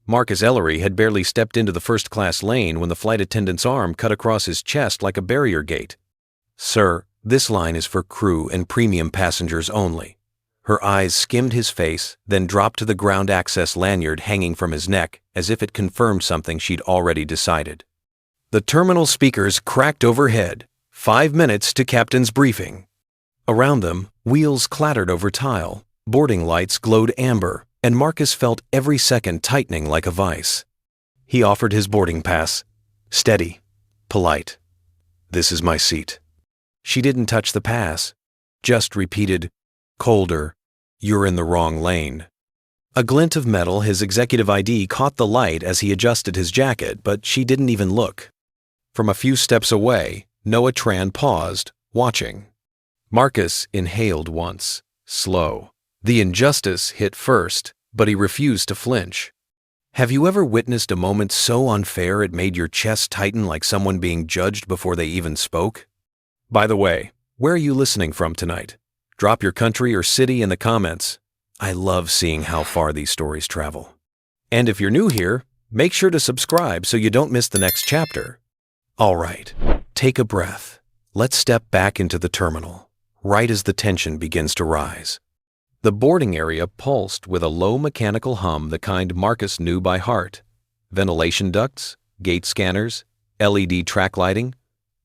Marcus Ellery had barely stepped into the first-class lane when the flight attendant's arm cut across his chest like a barrier gate. "Sir, this line is for crew and premium passengers only." Her eyes skimmed his face, then dropped to the ground access lanyard hanging from his neck, as if it confirmed something she'd already decided. The terminal speakers cracked overhead. 5 minutes to captain's briefing. Around them, wheels clattered over tile, boarding lights glowed amber, and Marcus felt every second tightening like a vice. He offered his boarding pass. Steady, polite. "This is my seat." She didn't touch the pass, just repeated, colder, "You're in the wrong lane." A glint of metal, his executive ID, caught the light as he adjusted his jacket, but she didn't even look. From a few steps away, Noah Tran paused, watching. Marcus inhaled once, slow. The injustice hit first, but he refused to flinch. Have you ever witnessed a moment so unfair it made your chest tighten like someone being judged before they even spoke? By the way, where are you listening from tonight? Drop your country or city in the comments. I love seeing how far these stories travel. And if you're new here, make sure to subscribe so you don't miss the next chapter. All right, take a breath. Let's step back into the terminal, right as the tension begins to rise. The boarding area pulsed with a low mechanical hum, the kind Marcus knew by heart. Ventilation ducts, gate scanners, LED track lighting,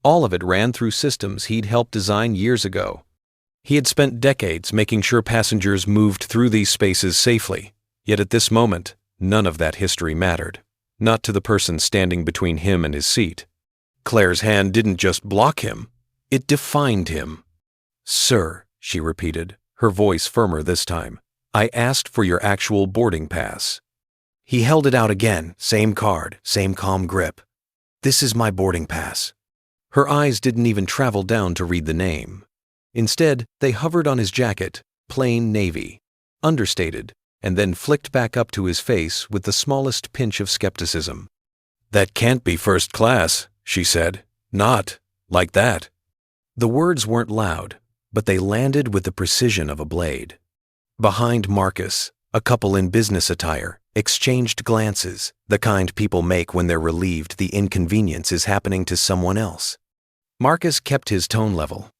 all of it ran through systems he'd helped design years ago. He had spent decades making sure passengers moved through these spaces safely, yet at this moment, none of that history mattered, not to the person standing between him and his seat. Claire's hand didn't just block him, it defined him. "Sir," she repeated, her voice firmer this time, "I asked for your actual boarding pass." He held it out again, same card, same calm grip. "This is my boarding pass." Her eyes didn't even travel down to read the name. Instead, they hovered on his jacket, plain navy, understated, and then flicked back up to his face with the smallest pinch of skepticism. "That can't be first class," she said. "Not like that." The words weren't loud, but they landed with the precision of a blade. Behind Marcus, a couple in business attire exchanged glances, the kind people make when they're relieved the inconvenience is happening to someone else. Marcus kept his tone level.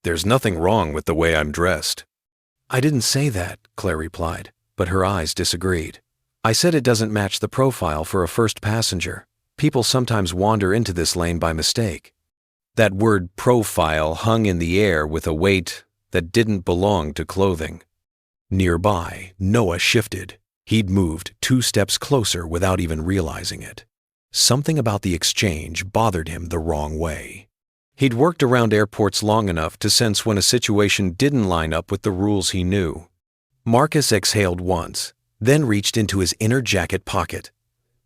"There's nothing wrong with the way I'm dressed." "I didn't say that," Claire replied, but her eyes disagreed. "I said it doesn't match the profile for a first passenger. People sometimes wander into this lane by mistake." That word profile hung in the air with a weight that didn't belong to clothing. Nearby, Noah shifted. He'd moved 2 steps closer without even realizing it. Something about the exchange bothered him the wrong way. He'd worked around airports long enough to sense when a situation didn't line up with the rules he knew. Marcus exhaled once, then reached into his inner jacket pocket.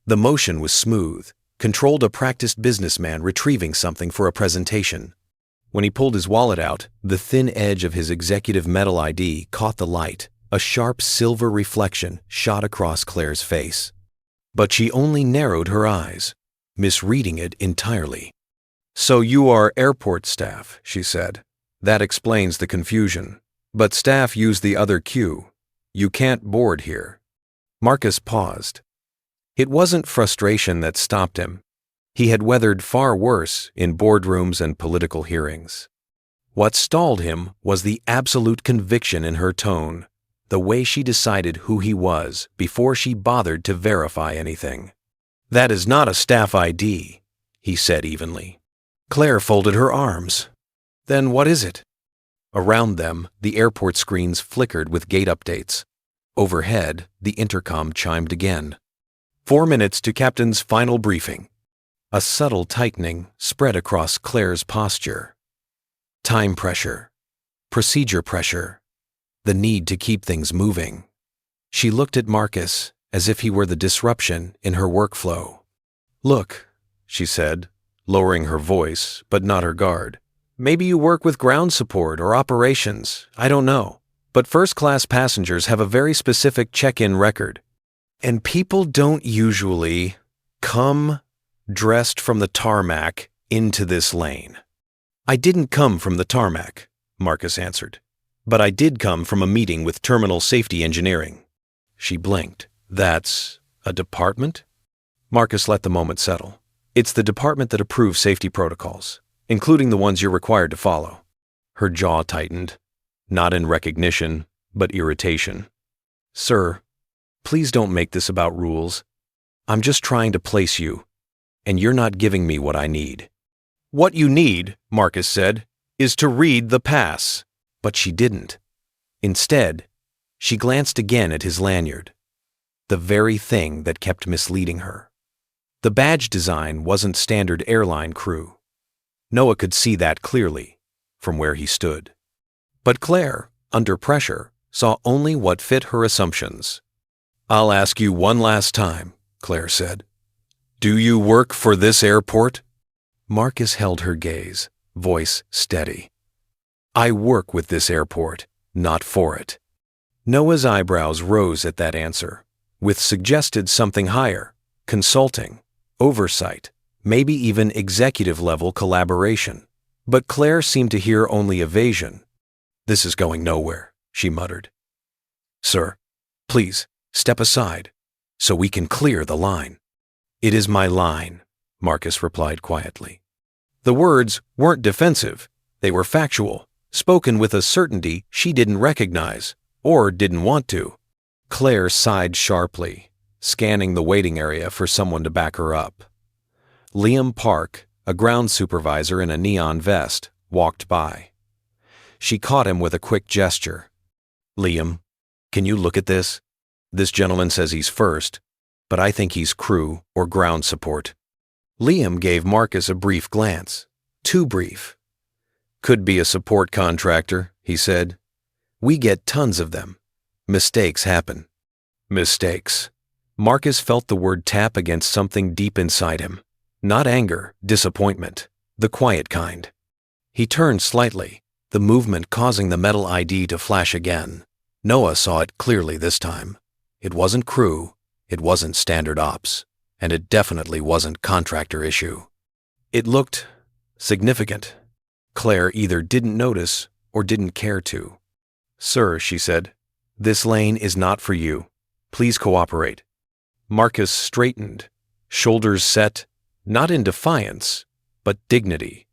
The motion was smooth, controlled a practiced businessman retrieving something for a presentation. When he pulled his wallet out, the thin edge of his executive metal ID caught the light. A sharp silver reflection shot across Claire's face. But she only narrowed her eyes, misreading it entirely. "So you are airport staff," she said. "That explains the confusion. But staff use the other queue. You can't board here." Marcus paused. It wasn't frustration that stopped him. He had weathered far worse in boardrooms and political hearings. What stalled him was the absolute conviction in her tone, the way she decided who he was before she bothered to verify anything. "That is not a staff ID," he said evenly. Claire folded her arms. "Then what is it?" Around them, the airport screens flickered with gate updates. Overhead, the intercom chimed again. 4 minutes to captain's final briefing." A subtle tightening spread across Claire's posture. Time pressure. Procedure pressure. The need to keep things moving. She looked at Marcus as if he were the disruption in her workflow. "Look," she said, lowering her voice, but not her guard. "Maybe you work with ground support or operations, I don't know. But first-class passengers have a very specific check-in record. And people don't usually come dressed from the tarmac into this lane." "I didn't come from the tarmac," Marcus answered. "But I did come from a meeting with Terminal Safety Engineering." She blinked. "That's A department? Marcus let the moment settle. It's the department that approves safety protocols, including the ones you're required to follow. Her jaw tightened, not in recognition, but irritation. Sir, please don't make this about rules. I'm just trying to place you, and you're not giving me what I need. What you need, Marcus said, is to read the pass. But she didn't. Instead, she glanced again at his lanyard, the very thing that kept misleading her. The badge design wasn't standard airline crew. Noah could see that clearly from where he stood. But Claire, under pressure, saw only what fit her assumptions. I'll ask you one last time, Claire said. Do you work for this airport? Marcus held her gaze, voice steady. I work with this airport, not for it. Noah's eyebrows rose at that answer, with suggested something higher, consulting, oversight, maybe even executive-level collaboration. But Claire seemed to hear only evasion. This is going nowhere, she muttered. Sir, please, step aside, so we can clear the line. It is my line, Marcus replied quietly. The words weren't defensive, they were factual, spoken with a certainty she didn't recognize, or didn't want to. Claire sighed sharply, scanning the waiting area for someone to back her up. Liam Park, a ground supervisor in a neon vest, walked by. She caught him with a quick gesture. Liam, can you look at this? This gentleman says he's first, but I think he's crew or ground support. Liam gave Marcus a brief glance. Too brief. Could be a support contractor, he said. We get tons of them. Mistakes happen. Mistakes. Marcus felt the word tap against something deep inside him. Not anger, disappointment. The quiet kind. He turned slightly, the movement causing the metal ID to flash again. Noah saw it clearly this time. It wasn't crew, it wasn't standard ops, and it definitely wasn't contractor issue. It looked significant. Claire either didn't notice or didn't care to. Sir, she said, this lane is not for you. Please cooperate. Marcus straightened, shoulders set, not in defiance, but dignity.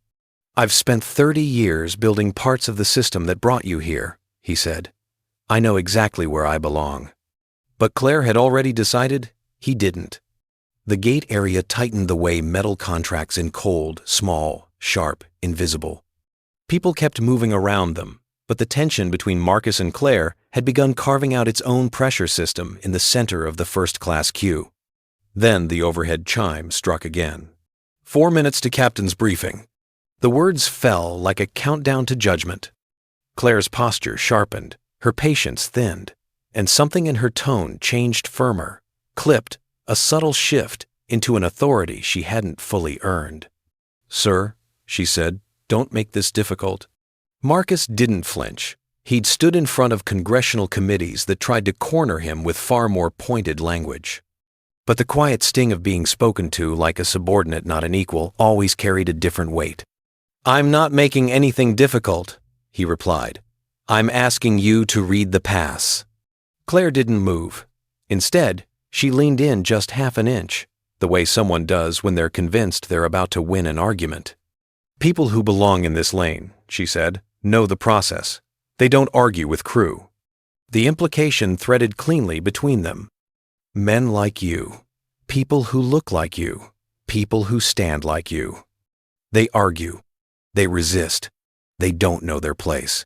I've spent 30 years building parts of the system that brought you here, he said. I know exactly where I belong. But Claire had already decided he didn't. The gate area tightened the way metal contracts in cold, small, sharp, invisible. People kept moving around them, but the tension between Marcus and Claire had begun carving out its own pressure system in the center of the first-class queue. Then the overhead chime struck again. 4 minutes to captain's briefing. The words fell like a countdown to judgment. Claire's posture sharpened, her patience thinned, and something in her tone changed firmer, clipped, a subtle shift into an authority she hadn't fully earned. Sir, she said, don't make this difficult. Marcus didn't flinch. He'd stood in front of congressional committees that tried to corner him with far more pointed language. But the quiet sting of being spoken to like a subordinate, not an equal, always carried a different weight. I'm not making anything difficult, he replied. I'm asking you to read the pass. Claire didn't move. Instead, she leaned in just half an inch, the way someone does when they're convinced they're about to win an argument. People who belong in this lane, she said, know the process. They don't argue with crew. The implication threaded cleanly between them. Men like you, people who look like you, people who stand like you. They argue. They resist. They don't know their place.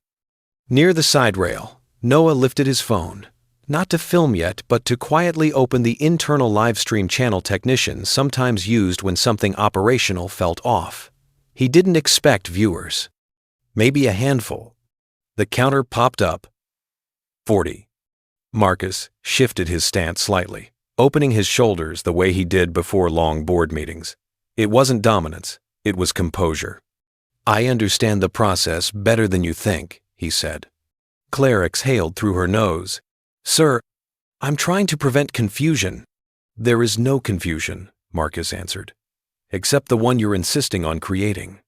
Near the side rail, Noah lifted his phone, not to film yet, but to quietly open the internal livestream channel technicians sometimes used when something operational felt off. He didn't expect viewers. Maybe a handful. The counter popped up. 40. Marcus shifted his stance slightly, opening his shoulders the way he did before long board meetings. It wasn't dominance, it was composure. I understand the process better than you think, he said. Claire exhaled through her nose. Sir, I'm trying to prevent confusion. There is no confusion, Marcus answered, except the one you're insisting on creating.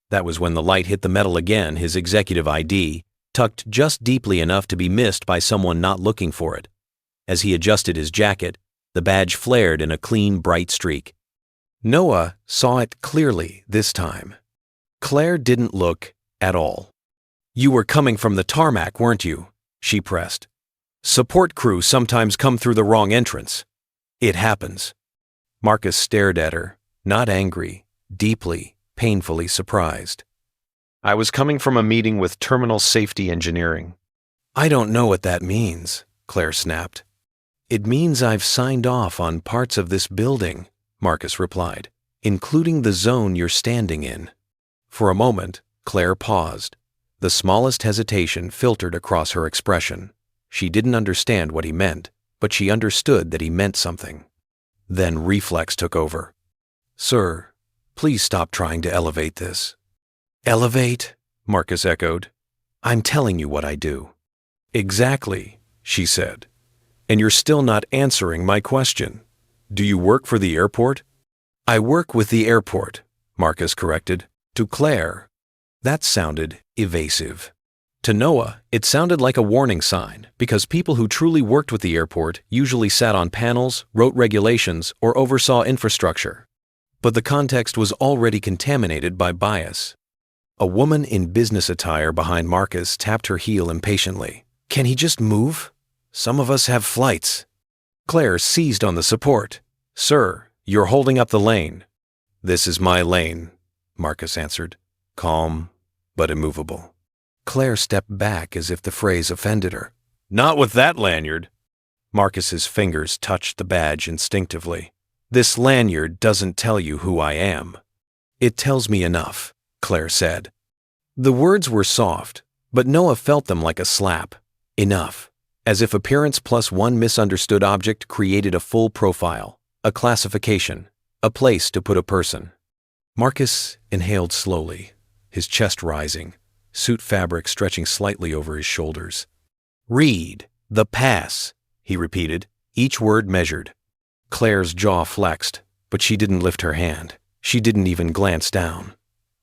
That was when the light hit the metal again, his executive ID, tucked just deeply enough to be missed by someone not looking for it. As he adjusted his jacket, The badge flared in a clean, bright streak. Noah saw it clearly this time. Claire didn't look at all. "You were coming from the tarmac, weren't you?" she pressed. "Support crew sometimes come through the wrong entrance. It happens." Marcus stared at her, not angry, deeply, painfully surprised. "I was coming from a meeting with Terminal Safety Engineering." "I don't know what that means," Claire snapped. "It means I've signed off on parts of this building," Marcus replied, "including the zone you're standing in." For a moment, Claire paused. The smallest hesitation filtered across her expression. She didn't understand what he meant, but she understood that he meant something. Then reflex took over. "Sir, please stop trying to elevate this." "Elevate?" Marcus echoed. "I'm telling you what I do." "Exactly," she said. "And you're still not answering my question. Do you work for the airport?" "I work with the airport," Marcus corrected. To Claire, that sounded evasive. To Noah, it sounded like a warning sign, because people who truly worked with the airport usually sat on panels, wrote regulations, or oversaw infrastructure. But the context was already contaminated by bias. A woman in business attire behind Marcus tapped her heel impatiently. "Can he just move? Some of us have flights." Claire seized on the support. "Sir, you're holding up the lane." "This is my lane," Marcus answered, calm but immovable. Claire stepped back as if the phrase offended her. "Not with that lanyard." Marcus's fingers touched the badge instinctively. "This lanyard doesn't tell you who I am." "It tells me enough," Claire said. The words were soft, but Noah felt them like a slap. Enough, as if appearance plus one misunderstood object created a full profile, a classification, a place to put a person. Marcus inhaled slowly, his chest rising, suit fabric stretching slightly over his shoulders. "Read the pass," he repeated, each word measured. Claire's jaw flexed, but she didn't lift her hand. She didn't even glance down.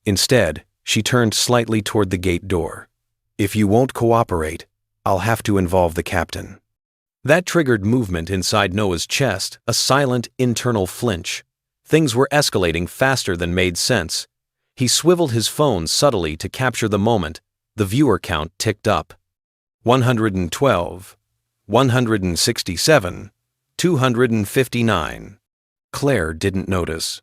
Instead, she turned slightly toward the gate door. "If you won't cooperate, I'll have to involve the captain." That triggered movement inside Noah's chest, a silent internal flinch. Things were escalating faster than made sense. He swiveled his phone subtly to capture the moment. The viewer count ticked up. 112, 167, 259. Claire didn't notice.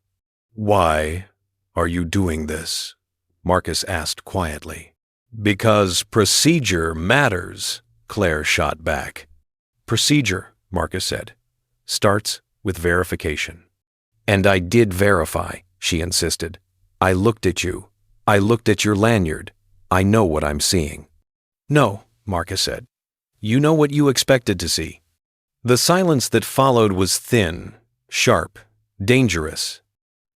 "Why are you doing this?" Marcus asked quietly. "Because procedure matters," Claire shot back. "Procedure," Marcus said, "starts with verification." "And I did verify," she insisted. "I looked at you. I looked at your lanyard. I know what I'm seeing." "No," Marcus said. "You know what you expected to see." The silence that followed was thin, sharp, dangerous.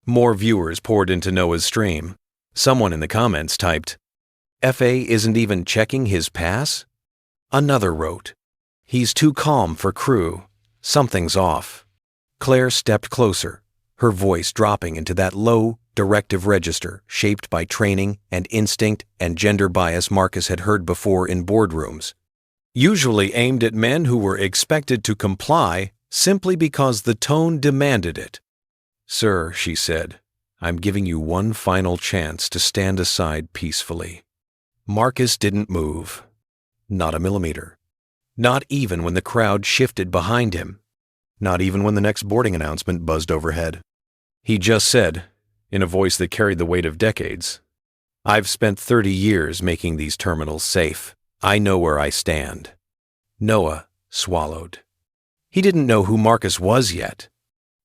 More viewers poured into Noah's stream. Someone in the comments typed, "FA isn't even checking his pass?" Another wrote, "He's too calm for crew. Something's off." Claire stepped closer, her voice dropping into that low, directive register shaped by training and instinct and gender bias Marcus had heard before in boardrooms, usually aimed at men who were expected to comply simply because the tone demanded it. "Sir," she said, "I'm giving you one final chance to stand aside peacefully." Marcus didn't move. Not a millimeter. Not even when the crowd shifted behind him. Not even when the next boarding announcement buzzed overhead. He just said, in a voice that carried the weight of decades, "I've spent 30 years making these terminals safe. I know where I stand." Noah swallowed. He didn't know who Marcus was yet,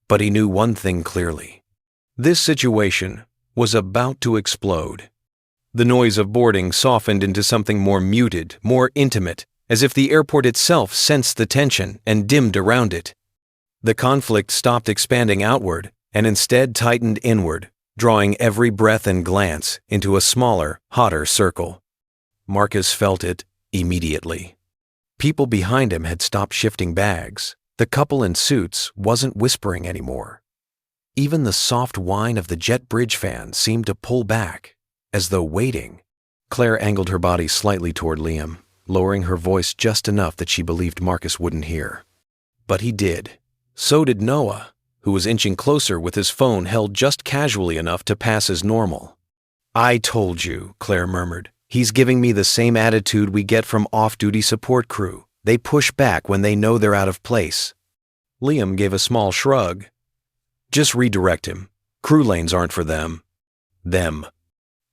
but he knew one thing clearly. This situation was about to explode. The noise of boarding softened into something more muted, more intimate, as if the airport itself sensed the tension and dimmed around it. The conflict stopped expanding outward and instead tightened inward, drawing every breath and glance into a smaller, hotter circle. Marcus felt it immediately. People behind him had stopped shifting bags. The couple in suits wasn't whispering anymore. Even the soft whine of the jet bridge fan seemed to pull back, as though waiting. Claire angled her body slightly toward Liam, lowering her voice just enough that she believed Marcus wouldn't hear. But he did. So did Noah, who was inching closer with his phone held just casually enough to pass as normal. "I told you," Claire murmured. "He's giving me the same attitude we get from off-duty support crew. They push back when they know they're out of place." Liam gave a small shrug. "Just redirect him. Crew lanes aren't for them." Them.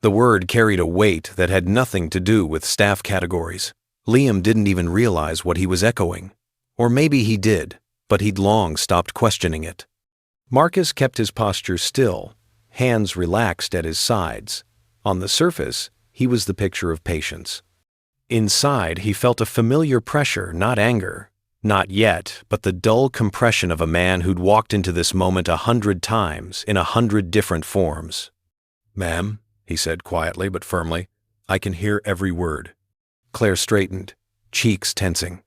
The word carried a weight that had nothing to do with staff categories. Liam didn't even realize what he was echoing. Or maybe he did, but he'd long stopped questioning it. Marcus kept his posture still, hands relaxed at his sides. On the surface, he was the picture of patience. Inside, he felt a familiar pressure, not anger. Not yet, but the dull compression of a man who'd walked into this moment 100 times, in 100 different forms. "Ma'am," he said quietly but firmly, "I can hear every word." Claire straightened, cheeks tensing.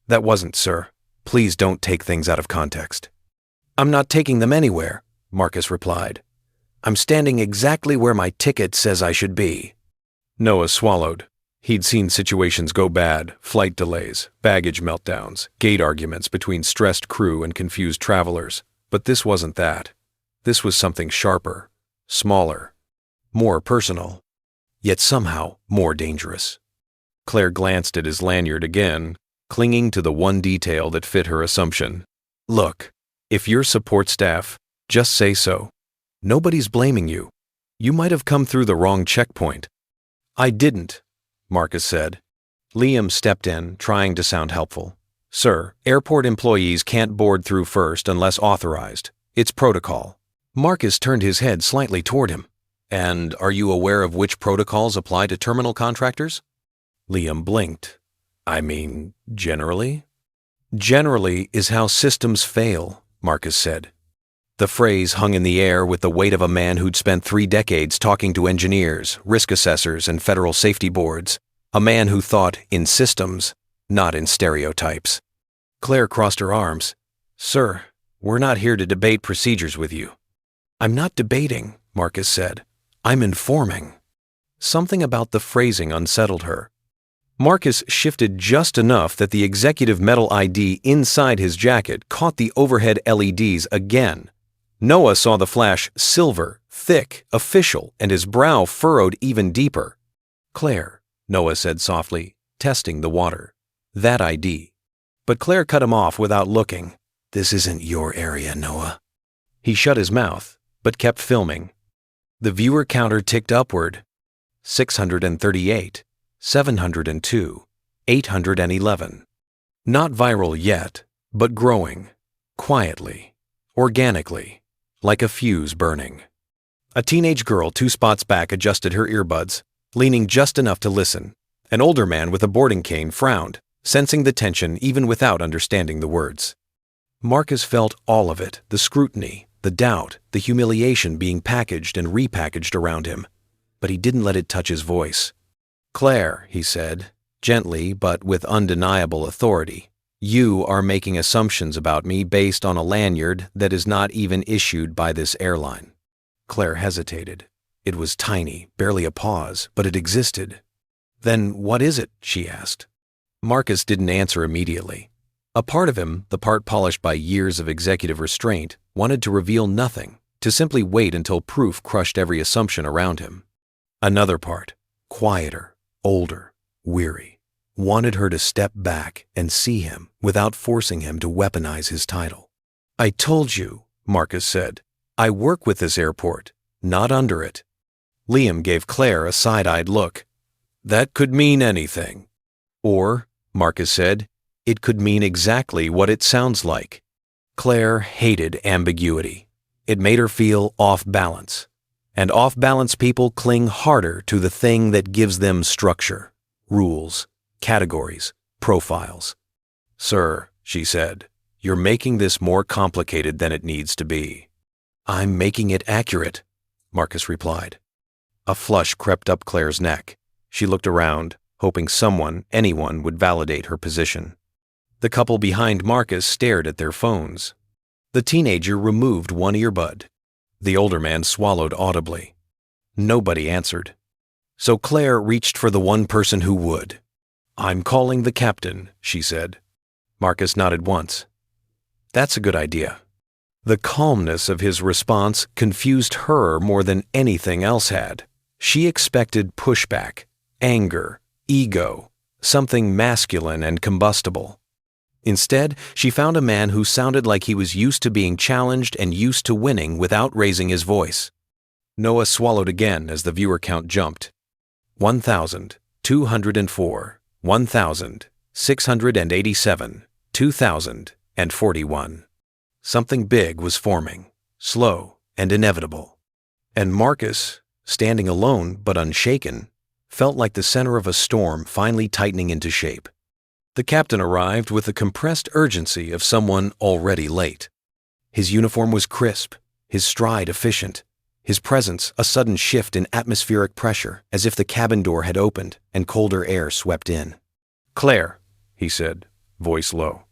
That wasn't, sir. Please don't take things out of context." "I'm not taking them anywhere," Marcus replied. "I'm standing exactly where my ticket says I should be." Noah swallowed. He'd seen situations go bad, flight delays, baggage meltdowns, gate arguments between stressed crew and confused travelers. But this wasn't that. This was something sharper, smaller, more personal, yet somehow more dangerous. Claire glanced at his lanyard again, clinging to the one detail that fit her assumption. "Look, if you're support staff, just say so. Nobody's blaming you. You might have come through the wrong checkpoint." "I didn't," Marcus said. Liam stepped in, trying to sound helpful. "Sir, airport employees can't board through first unless authorized. It's protocol." Marcus turned his head slightly toward him. "And are you aware of which protocols apply to terminal contractors?" Liam blinked. "I mean, generally?" "Generally is how systems fail," Marcus said. The phrase hung in the air with the weight of a man who'd spent 3 decades talking to engineers, risk assessors, and federal safety boards. A man who thought in systems, not in stereotypes. Claire crossed her arms. "Sir, we're not here to debate procedures with you." "I'm not debating," Marcus said. "I'm informing." Something about the phrasing unsettled her. Marcus shifted just enough that the executive metal ID inside his jacket caught the overhead LEDs again. Noah saw the flash silver, thick, official, and his brow furrowed even deeper. "Claire," Noah said softly, testing the water. "That ID." But Claire cut him off without looking. "This isn't your area, Noah." He shut his mouth, but kept filming. The viewer counter ticked upward. 638, 702, 811. Not viral yet, but growing. Quietly. Organically. Like a fuse burning. A teenage girl 2 spots back adjusted her earbuds, leaning just enough to listen. An older man with a boarding cane frowned, sensing the tension even without understanding the words. Marcus felt all of it, the scrutiny, the doubt, the humiliation being packaged and repackaged around him. But he didn't let it touch his voice. "Claire," he said, gently but with undeniable authority, "you are making assumptions about me based on a lanyard that is not even issued by this airline." Claire hesitated. It was tiny, barely a pause, but it existed. "Then what is it?" she asked. Marcus didn't answer immediately. A part of him, the part polished by years of executive restraint, wanted to reveal nothing, to simply wait until proof crushed every assumption around him. Another part, quieter, older, weary, wanted her to step back and see him without forcing him to weaponize his title. "I told you," Marcus said, "I work with this airport, not under it." Liam gave Claire a side-eyed look. "That could mean anything." Or, Marcus said, "it could mean exactly what it sounds like." Claire hated ambiguity. It made her feel off balance. And off-balance people cling harder to the thing that gives them structure, rules, categories, profiles. "Sir," she said, "you're making this more complicated than it needs to be." "I'm making it accurate," Marcus replied. A flush crept up Claire's neck. She looked around, hoping someone, anyone, would validate her position. The couple behind Marcus stared at their phones. The teenager removed one earbud. The older man swallowed audibly. Nobody answered. So Claire reached for the one person who would. "I'm calling the captain," she said. Marcus nodded once. That's a good idea. The calmness of his response confused her more than anything else had. She expected pushback, anger, ego, something masculine and combustible. Instead, she found a man who sounded like he was used to being challenged and used to winning without raising his voice. Noah swallowed again as the viewer count jumped. 1,204, 1,687, 2,041. Something big was forming, slow and inevitable. And Marcus, standing alone but unshaken, felt like the center of a storm finally tightening into shape. The captain arrived with the compressed urgency of someone already late. His uniform was crisp, his stride efficient, his presence a sudden shift in atmospheric pressure, as if the cabin door had opened and colder air swept in. "Claire," he said, voice low.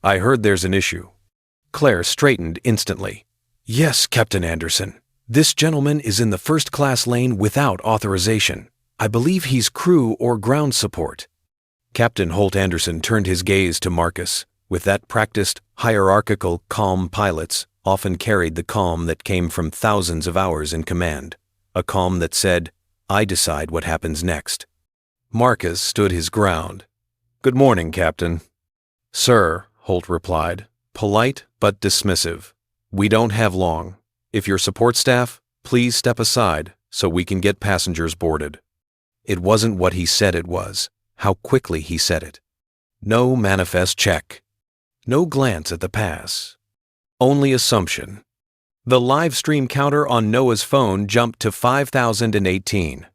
"I heard there's an issue." Claire straightened instantly. "Yes, Captain Anderson. This gentleman is in the first-class lane without authorization. I believe he's crew or ground support." Captain Holt Anderson turned his gaze to Marcus. With that practiced, hierarchical, calm pilots often carried the calm that came from thousands of hours in command, a calm that said, "I decide what happens next." Marcus stood his ground. "Good morning, Captain." "Sir," Holt replied, polite but dismissive, "we don't have long. If your support staff, please step aside so we can get passengers boarded." It wasn't what he said it was, how quickly he said it. No manifest check. No glance at the pass. Only assumption. The live stream counter on Noah's phone jumped to 5,018.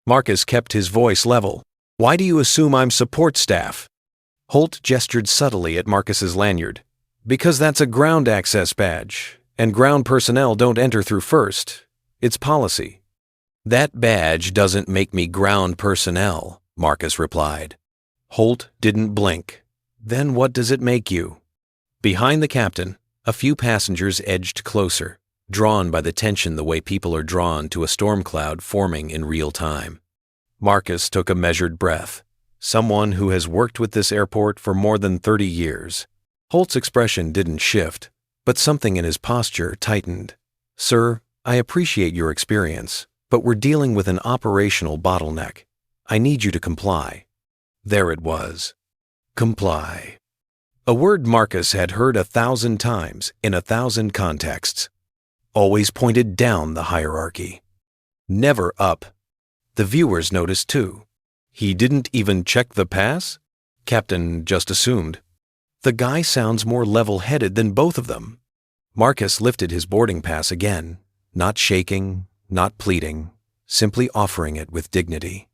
Marcus kept his voice level. "Why do you assume I'm support staff?" Holt gestured subtly at Marcus's lanyard. "Because that's a ground access badge, and ground personnel don't enter through first. It's policy." "That badge doesn't make me ground personnel," Marcus replied. Holt didn't blink. "Then what does it make you?" Behind the captain, a few passengers edged closer, drawn by the tension the way people are drawn to a storm cloud forming in real time. Marcus took a measured breath. Someone who has worked with this airport for more than 30 years. Holt's expression didn't shift, but something in his posture tightened. "Sir, I appreciate your experience, but we're dealing with an operational bottleneck. I need you to comply." There it was. Comply. A word Marcus had heard 1,000 times in 1,000 contexts. Always pointed down the hierarchy. Never up. The viewers noticed too. He didn't even check the pass? Captain just assumed. The guy sounds more level-headed than both of them. Marcus lifted his boarding pass again, not shaking, not pleading, simply offering it with dignity.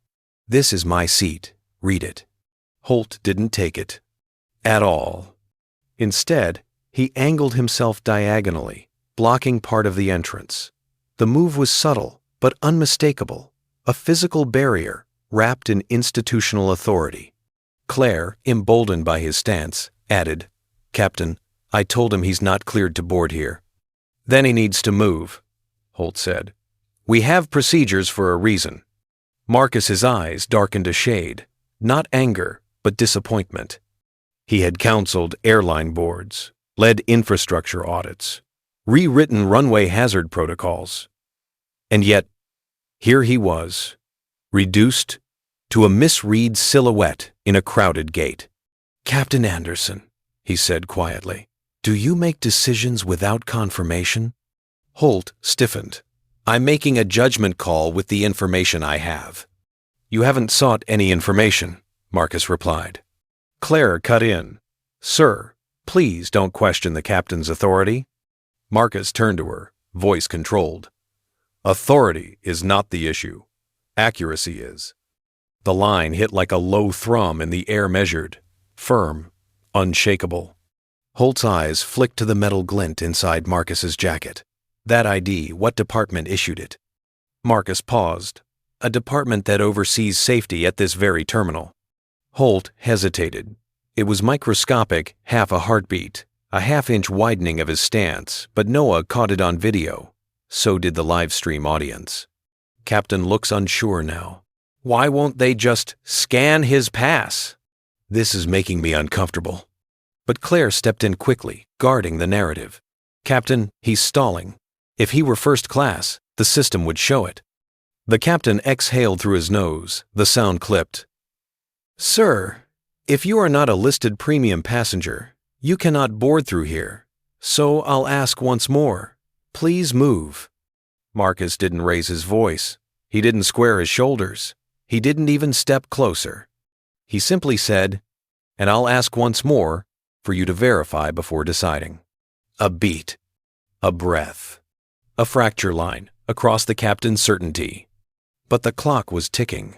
"This is my seat. Read it." Holt didn't take it. At all. Instead, he angled himself diagonally, blocking part of the entrance. The move was subtle, but unmistakable, a physical barrier wrapped in institutional authority. Claire, emboldened by his stance, added, "Captain, I told him he's not cleared to board here." "Then he needs to move," Holt said. "We have procedures for a reason." Marcus's eyes darkened a shade, not anger, but disappointment. He had counseled airline boards, led infrastructure audits, rewritten runway hazard protocols. And yet, here he was, reduced to a misread silhouette in a crowded gate. "Captain Anderson," he said quietly, "do you make decisions without confirmation?" Holt stiffened. "I'm making a judgment call with the information I have." "You haven't sought any information," Marcus replied. Claire cut in. "Sir, please don't question the captain's authority." Marcus turned to her, voice controlled. "Authority is not the issue. Accuracy is." The line hit like a low thrum in the air measured, firm, unshakable. Holt's eyes flicked to the metal glint inside Marcus's jacket. That ID, what department issued it? Marcus paused. "A department that oversees safety at this very terminal." Holt hesitated. It was microscopic, half a heartbeat, a half-inch widening of his stance, but Noah caught it on video. So did the live stream audience. Captain looks unsure now. "Why won't they just scan his pass?" "This is making me uncomfortable." But Claire stepped in quickly, guarding the narrative. "Captain, he's stalling. If he were first class, the system would show it." The captain exhaled through his nose, the sound clipped. "Sir, if you are not a listed premium passenger, you cannot board through here. So I'll ask once more. Please move." Marcus didn't raise his voice. He didn't square his shoulders. He didn't even step closer. He simply said, "And I'll ask once more for you to verify before deciding." A beat, a breath, a fracture line across the captain's certainty. But the clock was ticking.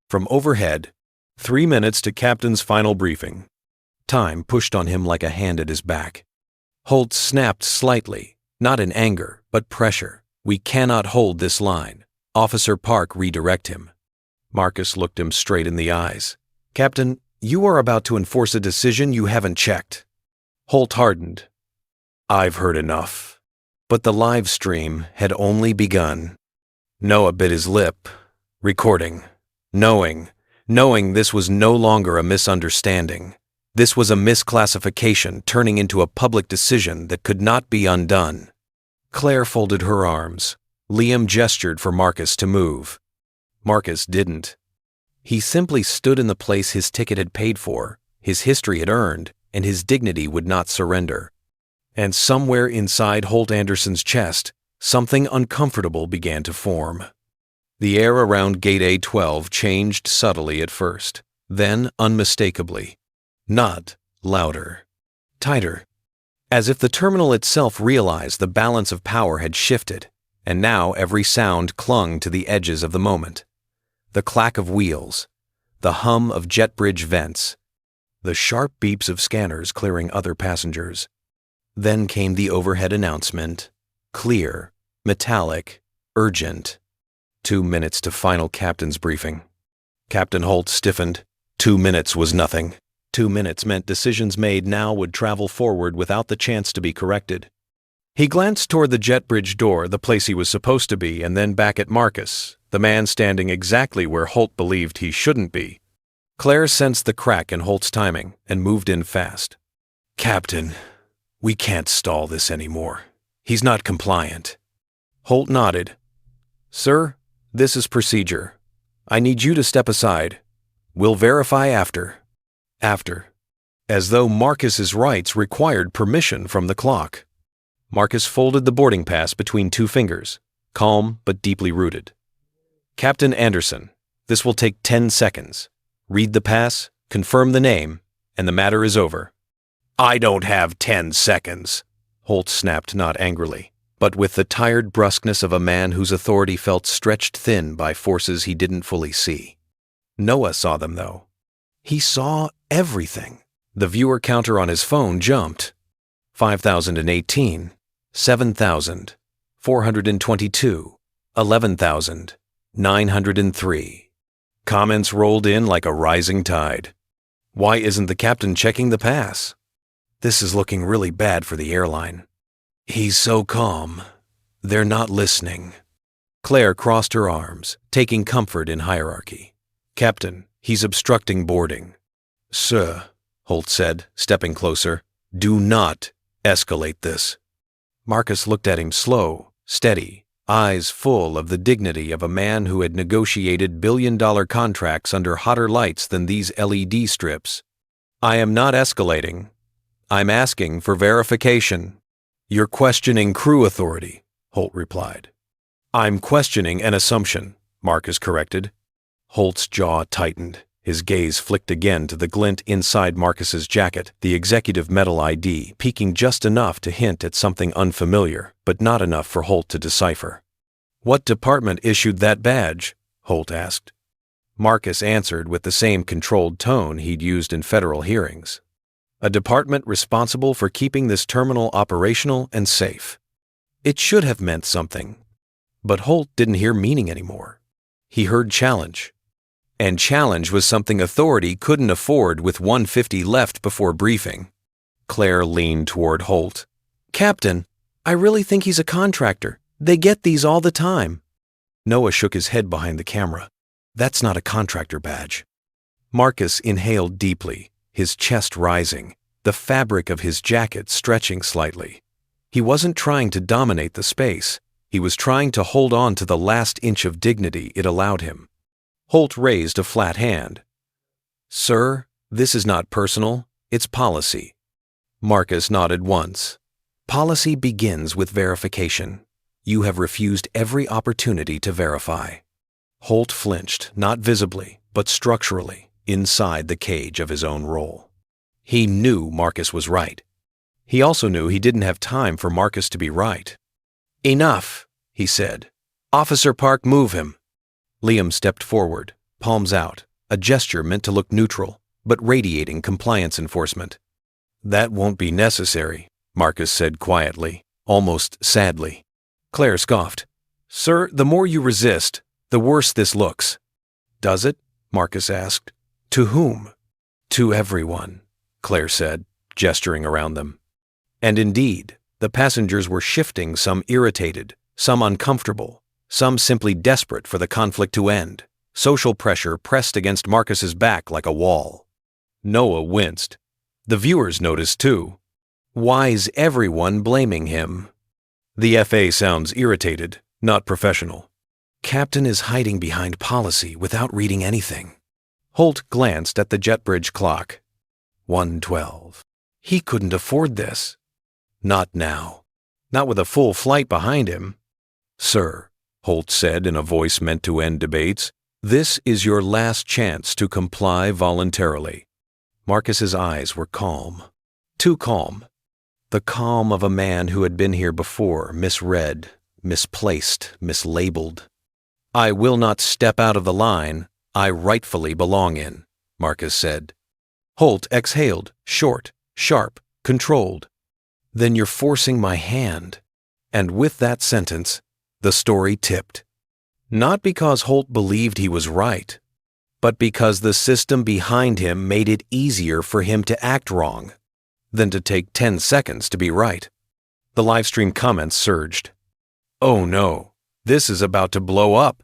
From overhead, 3 minutes to captain's final briefing. Time pushed on him like a hand at his back. Holt snapped slightly, not in anger, but pressure. "We cannot hold this line. Officer Park, redirect him." Marcus looked him straight in the eyes. "Captain, you are about to enforce a decision you haven't checked." Holt hardened. "I've heard enough." But the live stream had only begun. Noah bit his lip, recording, knowing this was no longer a misunderstanding. This was a misclassification turning into a public decision that could not be undone. Claire folded her arms. Liam gestured for Marcus to move. Marcus didn't. He simply stood in the place his ticket had paid for, his history had earned, and his dignity would not surrender. And somewhere inside Holt Anderson's chest, something uncomfortable began to form. The air around Gate A12 changed subtly at first, then unmistakably. Not louder. Tighter. As if the terminal itself realized the balance of power had shifted, and now every sound clung to the edges of the moment. The clack of wheels, the hum of jet bridge vents, the sharp beeps of scanners clearing other passengers. Then came the overhead announcement, clear, metallic, urgent. 2 minutes to final captain's briefing. Captain Holt stiffened. 2 minutes was nothing. 2 minutes meant decisions made now would travel forward without the chance to be corrected. He glanced toward the jet bridge door, the place he was supposed to be, and then back at Marcus, the man standing exactly where Holt believed he shouldn't be. Claire sensed the crack in Holt's timing and moved in fast. "Captain, we can't stall this anymore. He's not compliant." Holt nodded. "Sir, this is procedure. I need you to step aside. We'll verify after." After. As though Marcus's rights required permission from the clock. Marcus folded the boarding pass between 2 fingers, calm but deeply rooted. "Captain Anderson, this will take 10 seconds. Read the pass, confirm the name, and the matter is over." "I don't have 10 seconds," Holt snapped, not angrily, but with the tired brusqueness of a man whose authority felt stretched thin by forces he didn't fully see. Noah saw them, though. He saw everything. The viewer counter on his phone jumped. 5,018, 7,000, 422, 11,903. Comments rolled in like a rising tide. Why isn't the captain checking the pass? This is looking really bad for the airline. He's so calm. They're not listening. Claire crossed her arms, taking comfort in hierarchy. "Captain, he's obstructing boarding." "Sir," Holt said, stepping closer, "do not escalate this." Marcus looked at him slow, steady, eyes full of the dignity of a man who had negotiated billion-dollar contracts under hotter lights than these LED strips. "I am not escalating. I'm asking for verification." "You're questioning crew authority," Holt replied. "I'm questioning an assumption," Marcus corrected. Holt's jaw tightened. His gaze flicked again to the glint inside Marcus's jacket, the executive metal ID peeking just enough to hint at something unfamiliar, but not enough for Holt to decipher. "What department issued that badge?" Holt asked. Marcus answered with the same controlled tone he'd used in federal hearings. "A department responsible for keeping this terminal operational and safe." It should have meant something. But Holt didn't hear meaning anymore. He heard challenge. And challenge was something authority couldn't afford with 150 left before briefing. Claire leaned toward Holt. "Captain, I really think he's a contractor. They get these all the time." Noah shook his head behind the camera. "That's not a contractor badge." Marcus inhaled deeply, his chest rising. the fabric of his jacket stretching slightly. He wasn't trying to dominate the space. He was trying to hold on to the last inch of dignity it allowed him. Holt raised a flat hand. "Sir, this is not personal, it's policy." Marcus nodded once. "Policy begins with verification. You have refused every opportunity to verify." Holt flinched, not visibly, but structurally, inside the cage of his own role. He knew Marcus was right. He also knew he didn't have time for Marcus to be right. "Enough," he said. "Officer Park, move him." Liam stepped forward, palms out, a gesture meant to look neutral, but radiating compliance enforcement. "That won't be necessary," Marcus said quietly, almost sadly. Claire scoffed. "Sir, the more you resist, the worse this looks." "Does it?" Marcus asked. "To whom?" "To everyone," Claire said, gesturing around them. And indeed, the passengers were shifting, some irritated, some uncomfortable, some simply desperate for the conflict to end. Social pressure pressed against Marcus's back like a wall. Noah winced. The viewers noticed too. Why's everyone blaming him? The FA sounds irritated, not professional. Captain is hiding behind policy without reading anything. Holt glanced at the jet bridge clock. 1:12. He couldn't afford this. Not now. Not with a full flight behind him. "Sir," Holt said in a voice meant to end debates, "this is your last chance to comply voluntarily." Marcus's eyes were calm. Too calm. The calm of a man who had been here before, misread, misplaced, mislabeled. "I will not step out of the line I rightfully belong in," Marcus said. Holt exhaled, short, sharp, controlled. "Then you're forcing my hand." And with that sentence, the story tipped. Not because Holt believed he was right, but because the system behind him made it easier for him to act wrong than to take 10 seconds to be right. The livestream comments surged. "Oh no, this is about to blow up.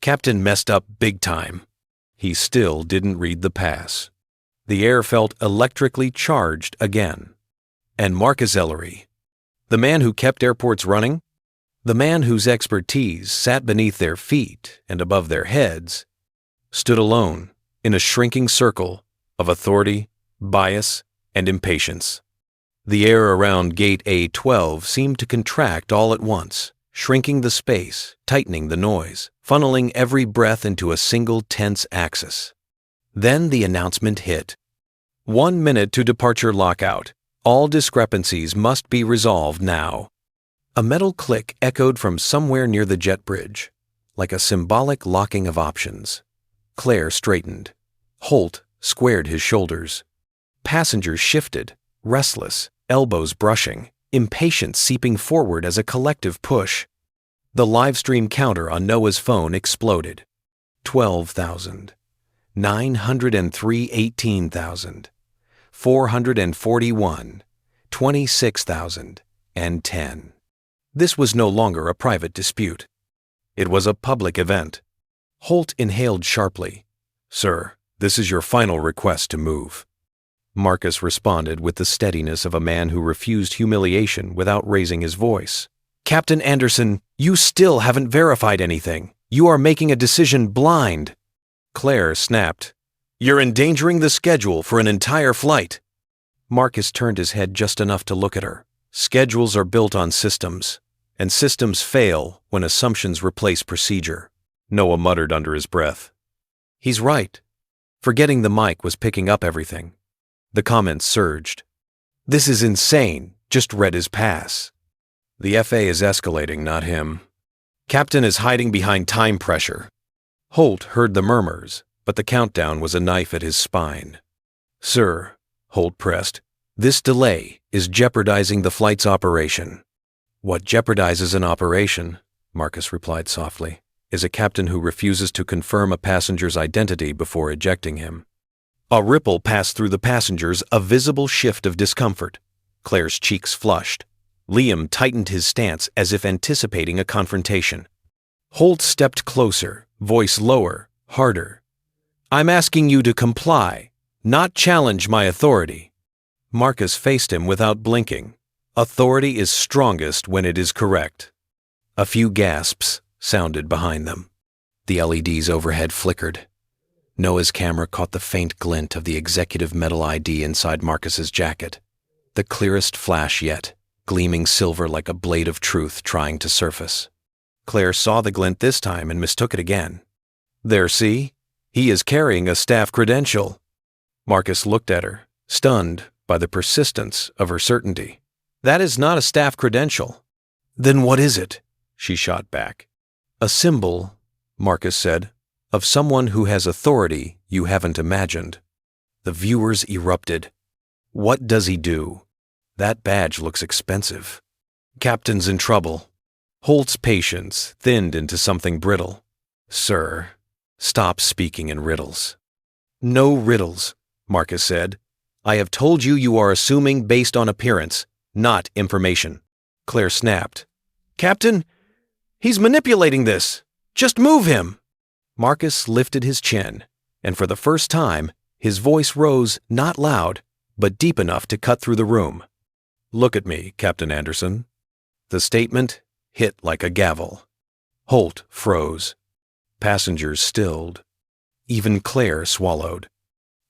Captain messed up big time." He still didn't read the pass. The air felt electrically charged again. And Marcus Ellery, the man who kept airports running, the man whose expertise sat beneath their feet and above their heads, stood alone in a shrinking circle of authority, bias, and impatience. The air around Gate A12 seemed to contract all at once, shrinking the space, tightening the noise, funneling every breath into a single tense axis. Then the announcement hit. 1 minute to departure lockout. All discrepancies must be resolved now. A metal click echoed from somewhere near the jet bridge, like a symbolic locking of options. Claire straightened. Holt squared his shoulders. Passengers shifted, restless, elbows brushing, impatience seeping forward as a collective push. The livestream counter on Noah's phone exploded. 12,000. 903 18,000. 441. 26,010. This was no longer a private dispute. It was a public event. Holt inhaled sharply. "Sir, this is your final request to move." Marcus responded with the steadiness of a man who refused humiliation without raising his voice. "Captain Anderson, you still haven't verified anything. You are making a decision blind." Claire snapped. "You're endangering the schedule for an entire flight." Marcus turned his head just enough to look at her. Schedules are built on systems, and systems fail when assumptions replace procedure. Noah muttered under his breath. He's right. Forgetting the mic was picking up everything. The comments surged. "This is insane. Just read his pass." The FA is escalating, not him. Captain is hiding behind time pressure. Holt heard the murmurs, but the countdown was a knife at his spine. "Sir," Holt pressed, "this delay is jeopardizing the flight's operation." "What jeopardizes an operation," Marcus replied softly, "is a captain who refuses to confirm a passenger's identity before ejecting him." A ripple passed through the passengers, a visible shift of discomfort. Claire's cheeks flushed. Liam tightened his stance as if anticipating a confrontation. Holt stepped closer, voice lower, harder. "I'm asking you to comply, not challenge my authority." Marcus faced him without blinking. Authority is strongest when it is correct. A few gasps sounded behind them. The LEDs overhead flickered. Noah's camera caught the faint glint of the executive metal ID inside Marcus's jacket. The clearest flash yet, gleaming silver like a blade of truth trying to surface. Claire saw the glint this time and mistook it again. There, see? He is carrying a staff credential. Marcus looked at her, stunned by the persistence of her certainty. That is not a staff credential. Then what is it? She shot back. A symbol, Marcus said, of someone who has authority you haven't imagined. The viewers erupted. What does he do? That badge looks expensive. Captain's in trouble. Holt's patience thinned into something brittle. Sir, stop speaking in riddles. No riddles, Marcus said. I have told you you are assuming based on appearance, not information. Claire snapped. Captain, he's manipulating this. Just move him. Marcus lifted his chin, and for the first time, his voice rose not loud, but deep enough to cut through the room. Look at me, Captain Anderson. The statement hit like a gavel. Holt froze. Passengers stilled. Even Claire swallowed.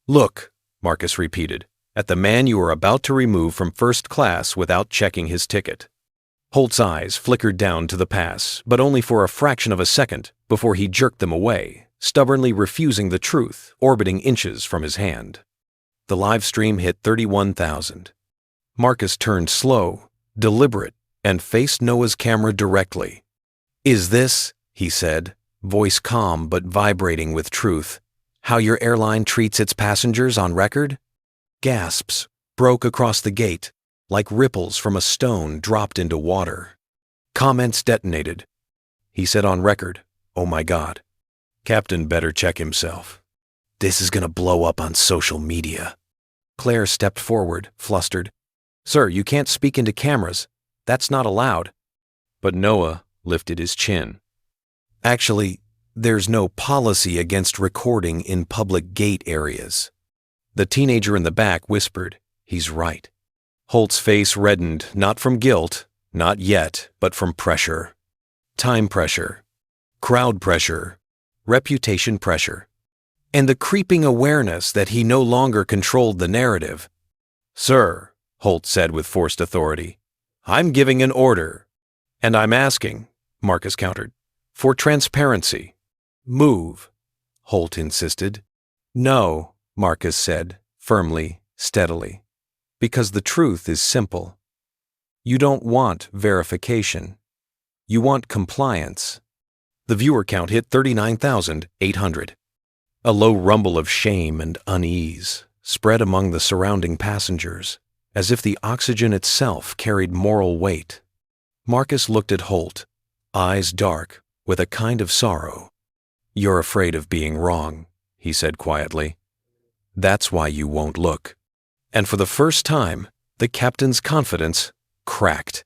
Look, Marcus repeated, at the man you are about to remove from first class without checking his ticket. Holt's eyes flickered down to the pass, but only for a fraction of a second before he jerked them away, stubbornly refusing the truth, orbiting inches from his hand. The live stream hit 31,000. Marcus turned slow, deliberate, and faced Noah's camera directly. Is this, he said, voice calm but vibrating with truth, how your airline treats its passengers on record? Gasps broke across the gate, like ripples from a stone dropped into water. Comments detonated. He said on record, "Oh my God. Captain better check himself. This is gonna blow up on social media." Claire stepped forward, flustered. Sir, you can't speak into cameras. That's not allowed. But Noah lifted his chin. Actually, there's no policy against recording in public gate areas. The teenager in the back whispered, he's right. Holt's face reddened, not from guilt, not yet, but from pressure. Time pressure, crowd pressure, reputation pressure, and the creeping awareness that he no longer controlled the narrative. Sir, Holt said with forced authority, I'm giving an order. And I'm asking, Marcus countered, for transparency. Move, Holt insisted. No, Marcus said, firmly, steadily. Because the truth is simple. You don't want verification. You want compliance. The viewer count hit 39,800. A low rumble of shame and unease spread among the surrounding passengers, as if the oxygen itself carried moral weight. Marcus looked at Holt, eyes dark, with a kind of sorrow. You're afraid of being wrong, he said quietly. That's why you won't look. And for the first time, the captain's confidence cracked.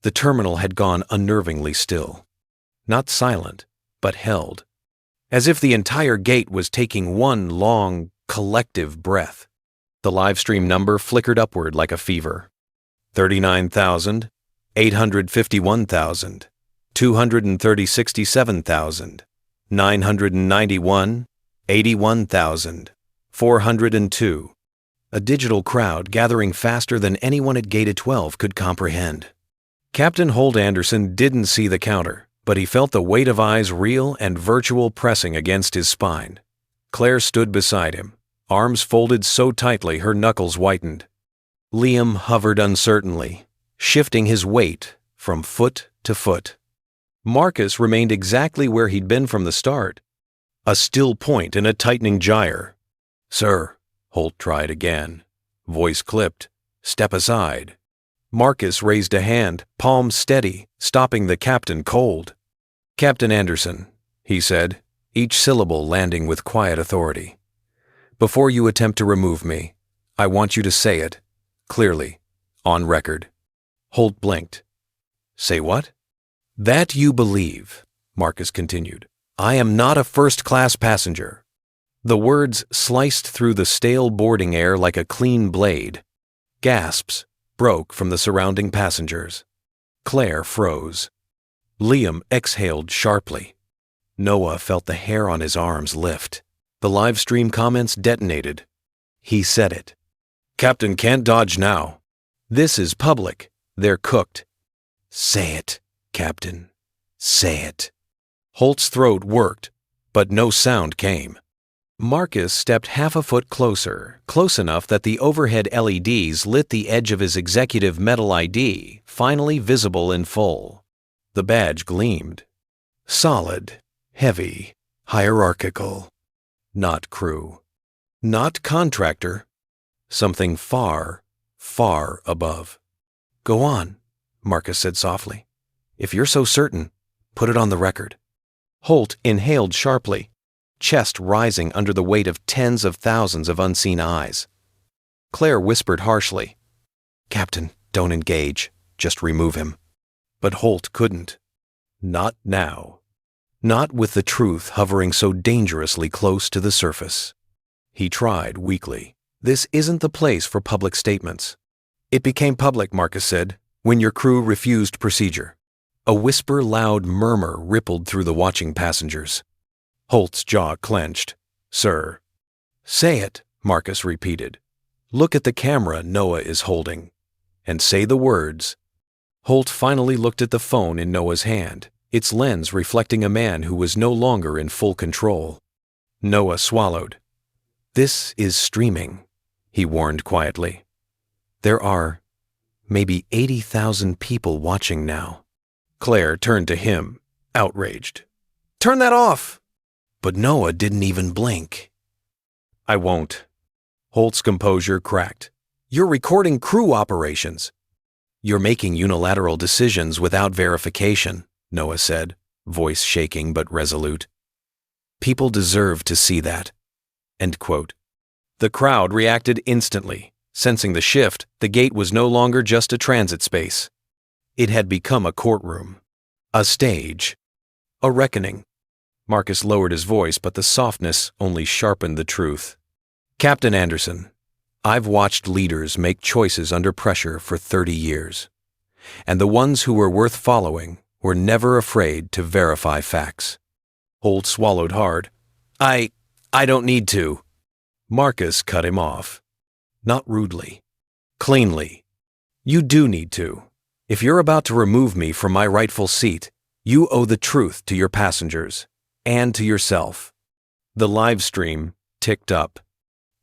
The terminal had gone unnervingly still. Not silent, but held. As if the entire gate was taking one long, collective breath. The live stream number flickered upward like a fever. 39,000, 851,000, 267,000, 991, 81,000, 402. A digital crowd gathering faster than anyone at Gate 12 could comprehend. Captain Holt Anderson didn't see the counter, but he felt the weight of eyes real and virtual pressing against his spine. Claire stood beside him, arms folded so tightly her knuckles whitened. Liam hovered uncertainly, shifting his weight from foot to foot. Marcus remained exactly where he'd been from the start. A still point in a tightening gyre. Sir, Holt tried again. Voice clipped. Step aside. Marcus raised a hand, palm steady, stopping the captain cold. Captain Anderson, he said, each syllable landing with quiet authority. Before you attempt to remove me, I want you to say it, clearly, on record. Holt blinked. Say what? That you believe, Marcus continued. I am not a first-class passenger. The words sliced through the stale boarding air like a clean blade. Gasps broke from the surrounding passengers. Claire froze. Liam exhaled sharply. Noah felt the hair on his arms lift. The live stream comments detonated. He said it. "Captain can't dodge now. This is public. They're cooked." "Say it, Captain. Say it." Holt's throat worked, but no sound came. Marcus stepped half a foot closer, close enough that the overhead LEDs lit the edge of his executive metal ID, finally visible in full. The badge gleamed. Solid, heavy, hierarchical. Not crew. Not contractor. Something far, far above. "Go on," Marcus said softly. "If you're so certain, put it on the record." Holt inhaled sharply, chest rising under the weight of tens of thousands of unseen eyes. Claire whispered harshly, "Captain, don't engage. Just remove him." But Holt couldn't. Not now. Not with the truth hovering so dangerously close to the surface. He tried weakly. "This isn't the place for public statements." "It became public," Marcus said, "when your crew refused procedure." A whisper-loud murmur rippled through the watching passengers. Holt's jaw clenched. "Sir." "Say it," Marcus repeated. "Look at the camera Noah is holding, and say the words." Holt finally looked at the phone in Noah's hand, its lens reflecting a man who was no longer in full control. Noah swallowed. "This is streaming," he warned quietly. "There are maybe 80,000 people watching now." Claire turned to him, outraged. "Turn that off!" But Noah didn't even blink. "I won't." Holt's composure cracked. "You're recording crew operations." "You're making unilateral decisions without verification," Noah said, voice shaking but resolute. "People deserve to see that." End quote. The crowd reacted instantly. Sensing the shift, the gate was no longer just a transit space. It had become a courtroom, a stage, a reckoning. Marcus lowered his voice, but the softness only sharpened the truth. "Captain Anderson, I've watched leaders make choices under pressure for 30 years, and the ones who were worth following were never afraid to verify facts." Holt swallowed hard. I don't need to." Marcus cut him off. Not rudely, cleanly. "You do need to. If you're about to remove me from my rightful seat, you owe the truth to your passengers and to yourself." The live stream ticked up.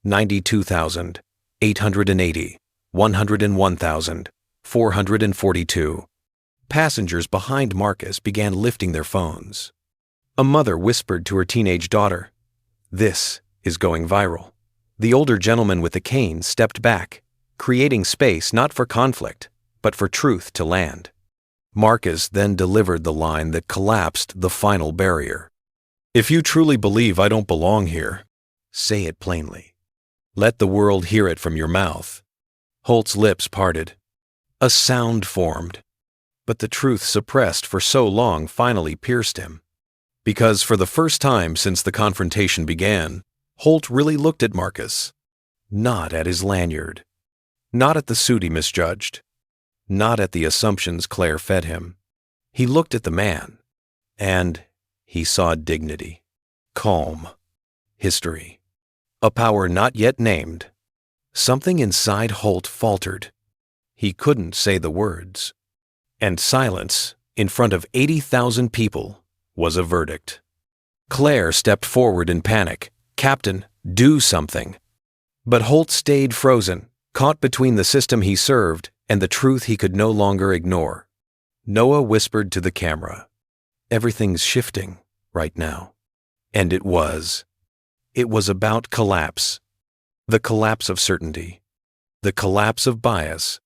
92,000, 880, 101,000, 442. Passengers behind Marcus began lifting their phones. A mother whispered to her teenage daughter, "This is going viral." The older gentleman with the cane stepped back, creating space not for conflict, but for truth to land. Marcus then delivered the line that collapsed the final barrier. "If you truly believe I don't belong here, say it plainly. Let the world hear it from your mouth." Holt's lips parted. A sound formed, but the truth suppressed for so long finally pierced him. Because for the first time since the confrontation began, Holt really looked at Marcus. Not at his lanyard. Not at the suit he misjudged. Not at the assumptions Claire fed him. He looked at the man, and he saw dignity, calm, history, a power not yet named. Something inside Holt faltered. He couldn't say the words. And silence, in front of 80,000 people, was a verdict. Claire stepped forward in panic. "Captain, do something." But Holt stayed frozen, caught between the system he served and the truth he could no longer ignore. Noah whispered to the camera, "Everything's shifting right now." And it was. It was about collapse. The collapse of certainty. The collapse of bias.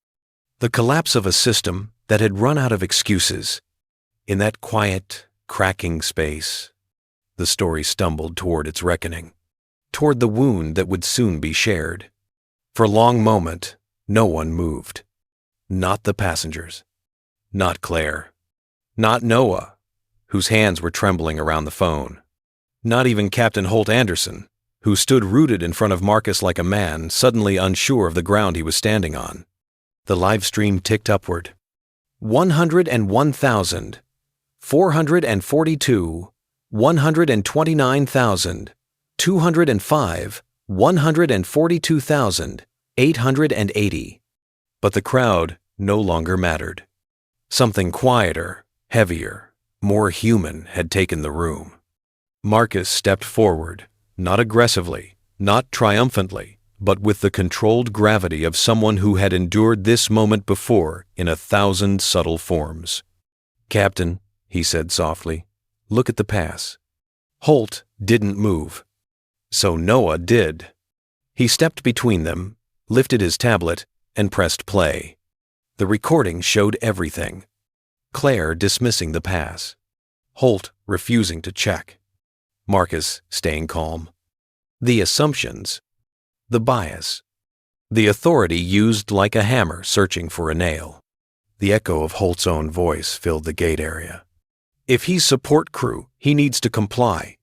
The collapse of a system that had run out of excuses. In that quiet, cracking space, the story stumbled toward its reckoning, toward the wound that would soon be shared. For a long moment, no one moved. Not the passengers. Not Claire. Not Noah, whose hands were trembling around the phone. Not even Captain Holt Anderson, who stood rooted in front of Marcus like a man, suddenly unsure of the ground he was standing on. The live stream ticked upward. 101,000, 442, 129,000, 205, 142,880. But the crowd no longer mattered. Something quieter, heavier, more human had taken the room. Marcus stepped forward, not aggressively, not triumphantly, but with the controlled gravity of someone who had endured this moment before in 1,000 subtle forms. "Captain," he said softly, "look at the pass." Holt didn't move. So Noah did. He stepped between them, lifted his tablet, and pressed play. The recording showed everything. Claire dismissing the pass. Holt refusing to check. Marcus staying calm. The assumptions. The bias. The authority used like a hammer searching for a nail. The echo of Holt's own voice filled the gate area. "If he's support crew, he needs to comply.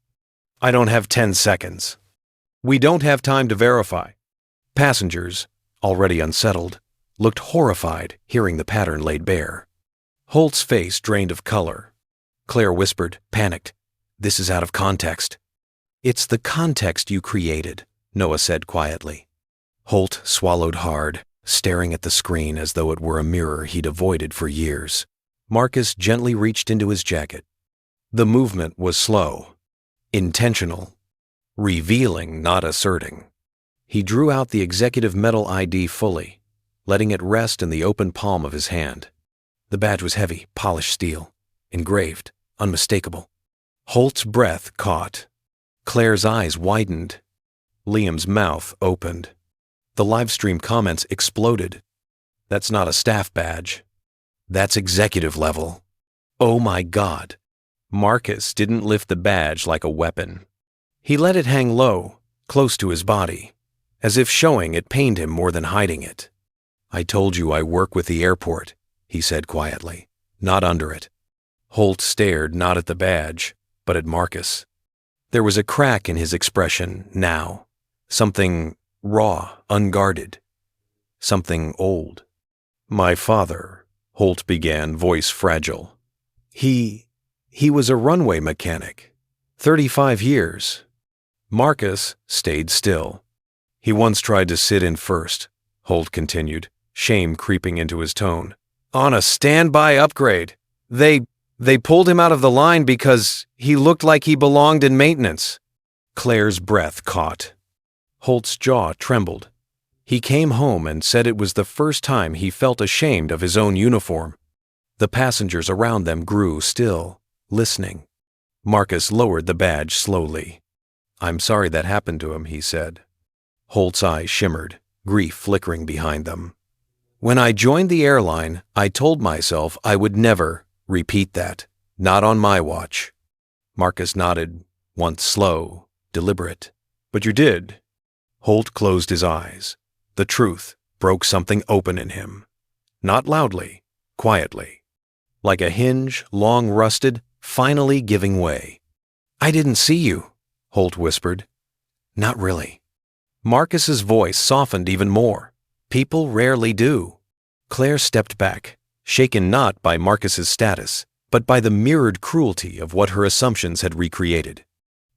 I don't have 10 seconds. We don't have time to verify." Passengers, already unsettled, looked horrified hearing the pattern laid bare. Holt's face drained of color. Claire whispered, panicked, "This is out of context." "It's the context you created," Noah said quietly. Holt swallowed hard, staring at the screen as though it were a mirror he'd avoided for years. Marcus gently reached into his jacket. The movement was slow, intentional, revealing, not asserting. He drew out the executive metal ID fully, letting it rest in the open palm of his hand. The badge was heavy, polished steel, engraved, unmistakable. Holt's breath caught. Claire's eyes widened. Liam's mouth opened. The livestream comments exploded. "That's not a staff badge. That's executive level. Oh my God." Marcus didn't lift the badge like a weapon. He let it hang low, close to his body, as if showing it pained him more than hiding it. "I told you I work with the airport," he said quietly, "not under it." Holt stared not at the badge, but at Marcus. There was a crack in his expression now, something raw, unguarded, something old. "My father," Holt began, voice fragile. He was a runway mechanic. 35 years. Marcus stayed still. "He once tried to sit in first," Holt continued, shame creeping into his tone. "On a standby upgrade. They pulled him out of the line because he looked like he belonged in maintenance." Claire's breath caught. Holt's jaw trembled. He came home and said it was the first time he felt ashamed of his own uniform. The passengers around them grew still, listening. Marcus lowered the badge slowly. "I'm sorry that happened to him," he said. Holt's eyes shimmered, grief flickering behind them. "When I joined the airline, I told myself I would never repeat that, not on my watch." Marcus nodded, once slow, deliberate. "But you did." Holt closed his eyes. The truth broke something open in him. Not loudly, quietly. Like a hinge, long rusted, finally giving way. "I didn't see you," Holt whispered. "Not really." Marcus's voice softened even more. People rarely do. Claire stepped back, shaken not by Marcus's status, but by the mirrored cruelty of what her assumptions had recreated.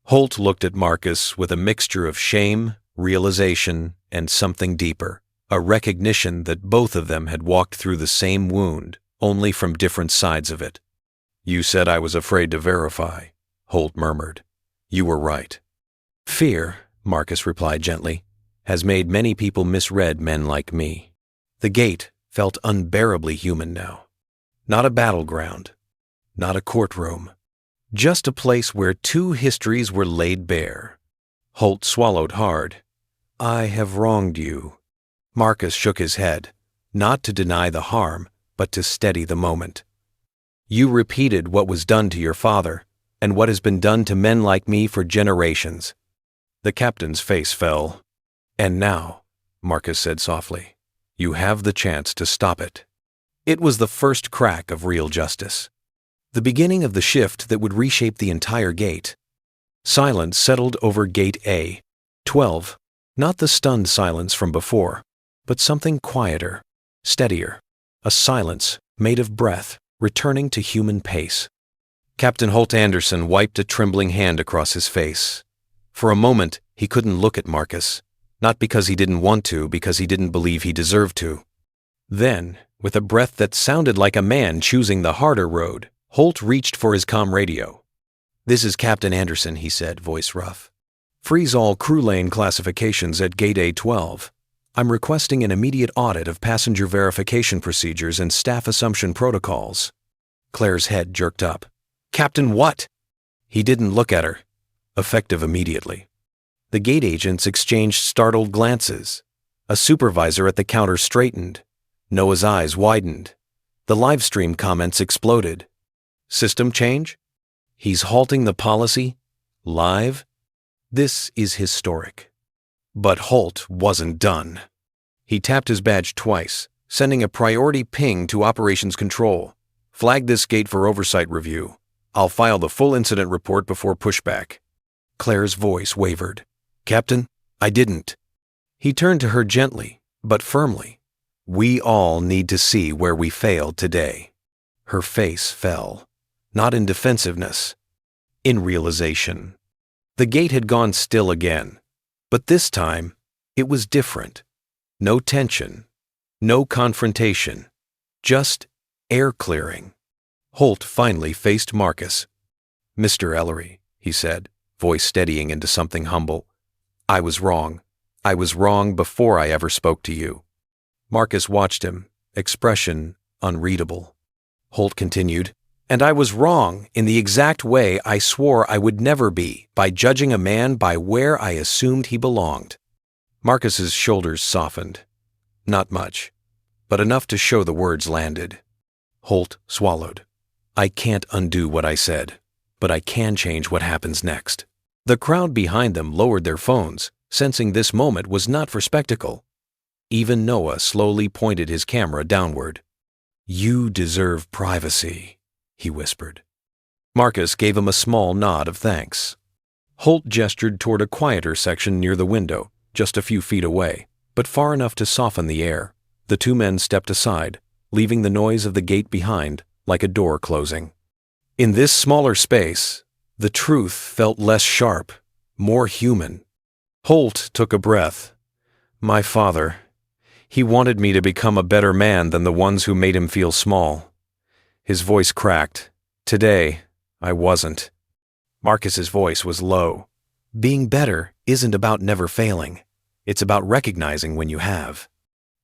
Holt looked at Marcus with a mixture of shame, realization, and something deeper, a recognition that both of them had walked through the same wound, only from different sides of it. "You said I was afraid to verify," Holt murmured. "You were right." "Fear," Marcus replied gently, "has made many people misread men like me." The gate felt unbearably human now. Not a battleground, not a courtroom, just a place where two histories were laid bare. Holt swallowed hard. "I have wronged you." Marcus shook his head, not to deny the harm, but to steady the moment. "You repeated what was done to your father, and what has been done to men like me for generations." The captain's face fell. "And now," Marcus said softly, "you have the chance to stop it." It was the first crack of real justice. The beginning of the shift that would reshape the entire gate. Silence settled over Gate A. 12. Not the stunned silence from before, but something quieter, steadier, a silence made of breath, returning to human pace. Captain Holt Anderson wiped a trembling hand across his face. For a moment, he couldn't look at Marcus, not because he didn't want to, because he didn't believe he deserved to. Then, with a breath that sounded like a man choosing the harder road, Holt reached for his comm radio. "This is Captain Anderson," he said, voice rough. "Freeze all crew lane classifications at Gate A12. I'm requesting an immediate audit of passenger verification procedures and staff assumption protocols." Claire's head jerked up. "Captain what?" He didn't look at her. Effective immediately. The gate agents exchanged startled glances. A supervisor at the counter straightened. Noah's eyes widened. The livestream comments exploded. "System change? He's halting the policy? Live? This is historic." But Holt wasn't done. He tapped his badge twice, sending a priority ping to Operations Control. "Flag this gate for oversight review. I'll file the full incident report before pushback." Claire's voice wavered. "Captain, I didn't." He turned to her gently, but firmly. "We all need to see where we failed today." Her face fell, not in defensiveness, in realization. The gate had gone still again, but this time it was different. No tension, no confrontation, just air clearing. Holt finally faced Marcus. "Mr. Ellery," he said, voice steadying into something humble. "I was wrong. I was wrong before I ever spoke to you." Marcus watched him, expression unreadable. Holt continued, "And I was wrong in the exact way I swore I would never be, by judging a man by where I assumed he belonged." Marcus's shoulders softened. Not much, but enough to show the words landed. Holt swallowed. "I can't undo what I said, but I can change what happens next." The crowd behind them lowered their phones, sensing this moment was not for spectacle. Even Noah slowly pointed his camera downward. "You deserve privacy," he whispered. Marcus gave him a small nod of thanks. Holt gestured toward a quieter section near the window, just a few feet away, but far enough to soften the air. The two men stepped aside, leaving the noise of the gate behind, like a door closing. In this smaller space, the truth felt less sharp, more human. Holt took a breath. "My father. He wanted me to become a better man than the ones who made him feel small." His voice cracked. "Today, I wasn't." Marcus's voice was low. "Being better isn't about never failing. It's about recognizing when you have."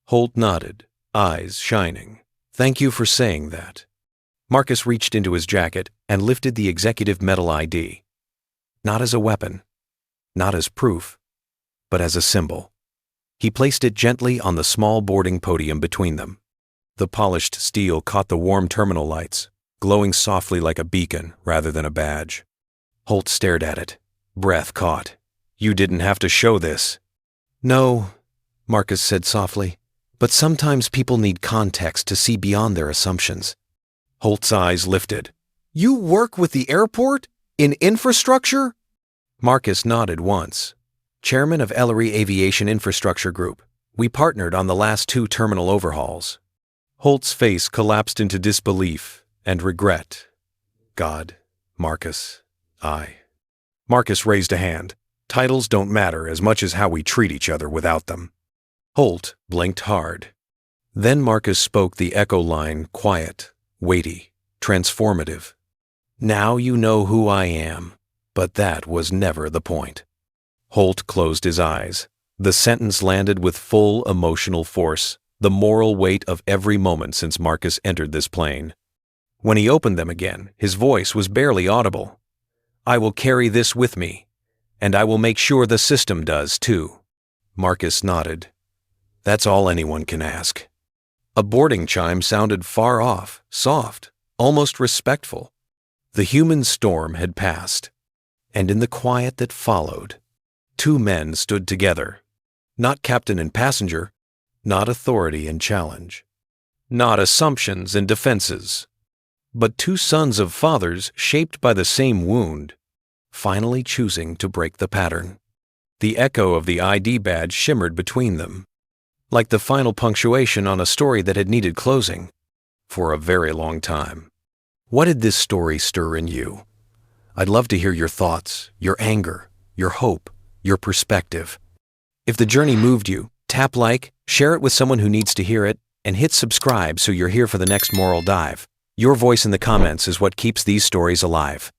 Holt nodded, eyes shining. "Thank you for saying that." Marcus reached into his jacket and lifted the executive metal ID. Not as a weapon, not as proof, but as a symbol. He placed it gently on the small boarding podium between them. The polished steel caught the warm terminal lights, glowing softly like a beacon rather than a badge. Holt stared at it, breath caught. "You didn't have to show this." "No," Marcus said softly, "but sometimes people need context to see beyond their assumptions." Holt's eyes lifted. "You work with the airport? In infrastructure?" Marcus nodded once. "Chairman of Ellery Aviation Infrastructure Group. We partnered on the last 2 terminal overhauls." Holt's face collapsed into disbelief and regret. "God, Marcus, I." Marcus raised a hand. "Titles don't matter as much as how we treat each other without them." Holt blinked hard. Then Marcus spoke the echo line, quiet, weighty, transformative. "Now you know who I am, but that was never the point." Holt closed his eyes. The sentence landed with full emotional force, the moral weight of every moment since Marcus entered this plane. When he opened them again, his voice was barely audible. "I will carry this with me, and I will make sure the system does too." Marcus nodded. "That's all anyone can ask." A boarding chime sounded far off, soft, almost respectful. The human storm had passed, and in the quiet that followed, 2 men stood together. Not captain and passenger, not authority and challenge, not assumptions and defenses, but 2 sons of fathers shaped by the same wound, finally choosing to break the pattern. The echo of the ID badge shimmered between them, like the final punctuation on a story that had needed closing for a very long time. What did this story stir in you? I'd love to hear your thoughts, your anger, your hope, your perspective. If the journey moved you, tap like, share it with someone who needs to hear it, and hit subscribe so you're here for the next moral dive. Your voice in the comments is what keeps these stories alive.